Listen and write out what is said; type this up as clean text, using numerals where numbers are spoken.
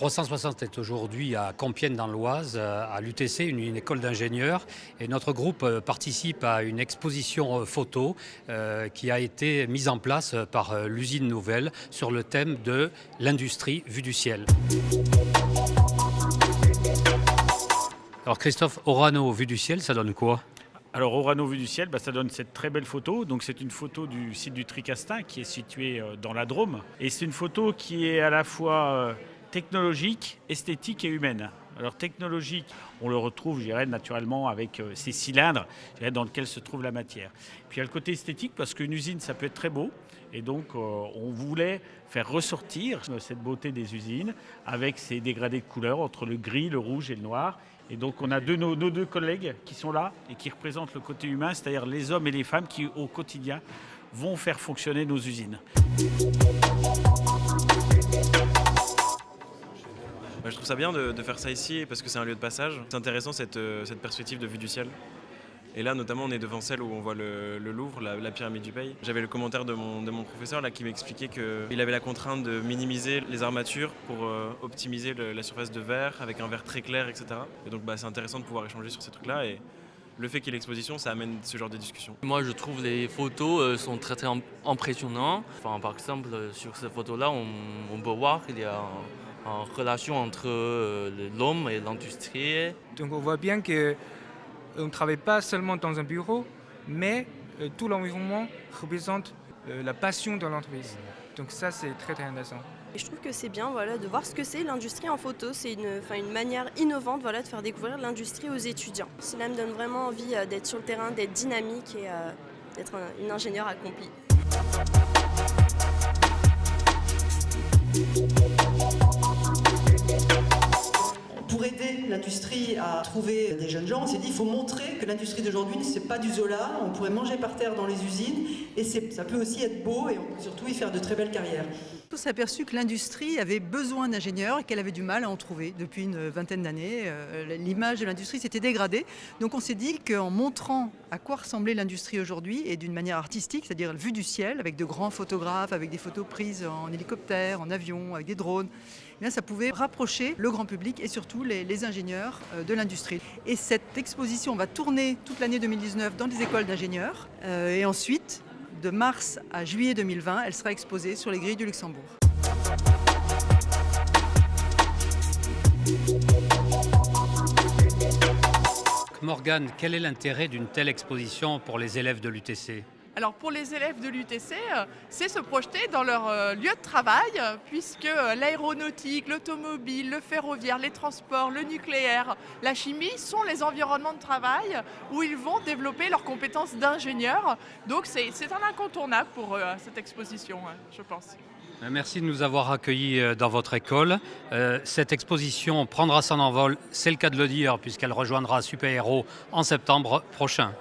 360 est aujourd'hui à Compiègne dans l'Oise, à l'UTC, une école d'ingénieurs. Et notre groupe participe à une exposition photo qui a été mise en place par l'usine nouvelle sur le thème de l'industrie vue du ciel. Alors Christophe, Orano vue du ciel, ça donne quoi ? Alors Orano vue du ciel, ça donne cette très belle photo. Donc c'est une photo du site du Tricastin qui est situé dans la Drôme. Et c'est une photo qui est à la fois technologique, esthétique et humaine. Alors technologique, on le retrouve, je dirais, naturellement avec ces cylindres dans lesquels se trouve la matière. Puis il y a le côté esthétique parce qu'une usine, ça peut être très beau. Et donc on voulait faire ressortir cette beauté des usines avec ces dégradés de couleurs entre le gris, le rouge et le noir. Et donc on a nos deux collègues qui sont là et qui représentent le côté humain, c'est-à-dire les hommes et les femmes qui, au quotidien, vont faire fonctionner nos usines. Je trouve ça bien de faire ça ici parce que c'est un lieu de passage. C'est intéressant cette perspective de vue du ciel. Et là, notamment, on est devant celle où on voit le Louvre, la pyramide du Pays. J'avais le commentaire de mon professeur là, qui m'expliquait qu'il avait la contrainte de minimiser les armatures pour optimiser la surface de verre avec un verre très clair, etc. Et donc c'est intéressant de pouvoir échanger sur ces trucs-là. Et le fait qu'il y ait l'exposition, ça amène ce genre de discussion. Moi, je trouve les photos sont très impressionnantes. Par exemple, sur cette photo-là, on peut voir qu'il y a en relation entre l'homme et l'industrie. Donc on voit bien qu'on ne travaille pas seulement dans un bureau, mais tout l'environnement représente la passion de l'entreprise. Donc ça, c'est très très intéressant. Et je trouve que c'est bien de voir ce que c'est l'industrie en photo. C'est une manière innovante de faire découvrir l'industrie aux étudiants. Cela me donne vraiment envie d'être sur le terrain, d'être dynamique et d'être une ingénieure accomplie. Pour aider l'industrie à trouver des jeunes gens, on s'est dit qu'il faut montrer que l'industrie d'aujourd'hui, ce n'est pas du Zola, on pourrait manger par terre dans les usines, et ça peut aussi être beau et on peut surtout y faire de très belles carrières. On s'est aperçu que l'industrie avait besoin d'ingénieurs et qu'elle avait du mal à en trouver. Depuis une vingtaine d'années, l'image de l'industrie s'était dégradée. Donc on s'est dit qu'en montrant à quoi ressemblait l'industrie aujourd'hui et d'une manière artistique, c'est-à-dire vue du ciel, avec de grands photographes, avec des photos prises en hélicoptère, en avion, avec des drones, ça pouvait rapprocher le grand public et surtout les ingénieurs de l'industrie. Et cette exposition va tourner toute l'année 2019 dans des écoles d'ingénieurs. Et ensuite, de mars à juillet 2020, elle sera exposée sur les grilles du Luxembourg. Morgane, quel est l'intérêt d'une telle exposition pour les élèves de l'UTC ? Alors pour les élèves de l'UTC, c'est se projeter dans leur lieu de travail, puisque l'aéronautique, l'automobile, le ferroviaire, les transports, le nucléaire, la chimie sont les environnements de travail où ils vont développer leurs compétences d'ingénieurs. Donc c'est un incontournable pour cette exposition, je pense. Merci de nous avoir accueillis dans votre école. Cette exposition prendra son envol, c'est le cas de le dire, puisqu'elle rejoindra Super Héros en septembre prochain.